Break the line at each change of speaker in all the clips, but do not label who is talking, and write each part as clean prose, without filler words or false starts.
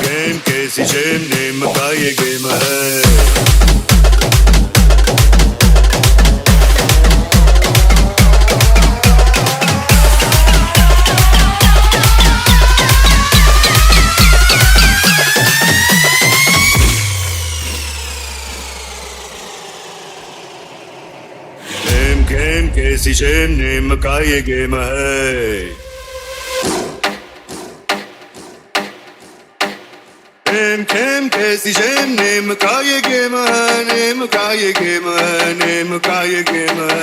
Game कैसी GeM name का ये गेम है। गेम कैसी जेम नेम का ये गेम है। गेम कैसी जेम नेम का ये गेम है। नेम का ये गेम है। नेम का ये गेम है।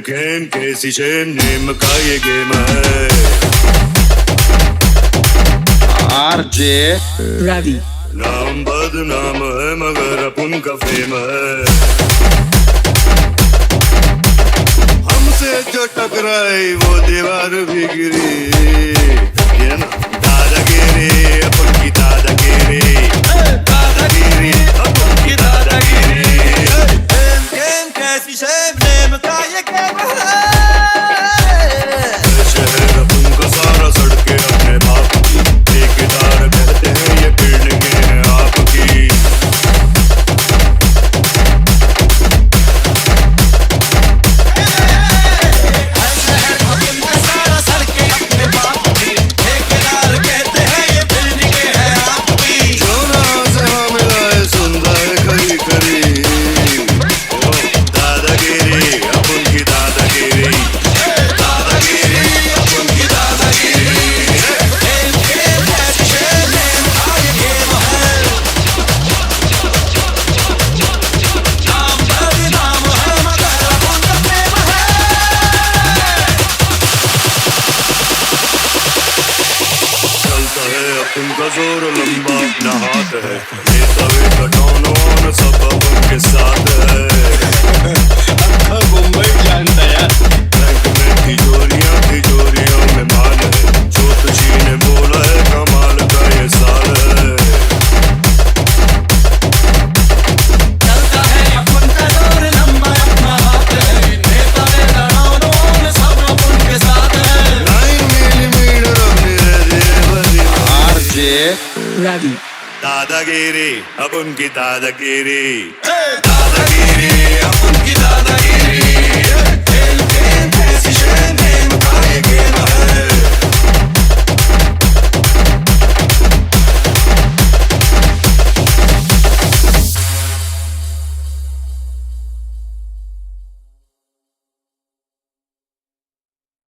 गेम कैसी जेम नेम का ये गेम है।
आरजे
रवि
नाम बदनाम है मगर अपन का फेम है। हमसे जो टकराई वो दीवार भी गिरी। ये ना दादागिरी अपन की दादागिरी। दादागिरी अपन की दादागिरी।
गेम कैसी जेम नेम का ये गेम है।
शहर अपन का सारा सड़के अपने बाप की। ठेकेदार कहते हैं ये बिल्डिंगें हैं आपकी।
सारा सड़के अपने बाप की। ठेकेदार कहते हैं ये बिल्डिंगें हैं आपकी।
सोना से हाँ मिला है सुंदर खरी खरी। दादागिरी अपन की दादागिरी। दादागिरी अपन की दादागिरी।
गेम कैसी जेम नेम का ये गेम है। नाम बदनाम है मगर अपन का प्रेम है।
चलता है अपन का जोर लंबा अपना हाथ है। लेता हुए कटौन वौन सब अपन के साथ है।
मुंबई जानता यार।
बैंक में तिजोरियों में माल है। जोत जी ने बोला है कमाल का ये साल है।
चलता है अपन का दौर लंबा अपना हाथ है। नेता वेता नौनों सब अपन के साथ है।
9 मिलीमीटर अपनी रेवरी।
आरजे
रवि
दादागिरी अपन की दादागिरी।
दादागिरी अपन की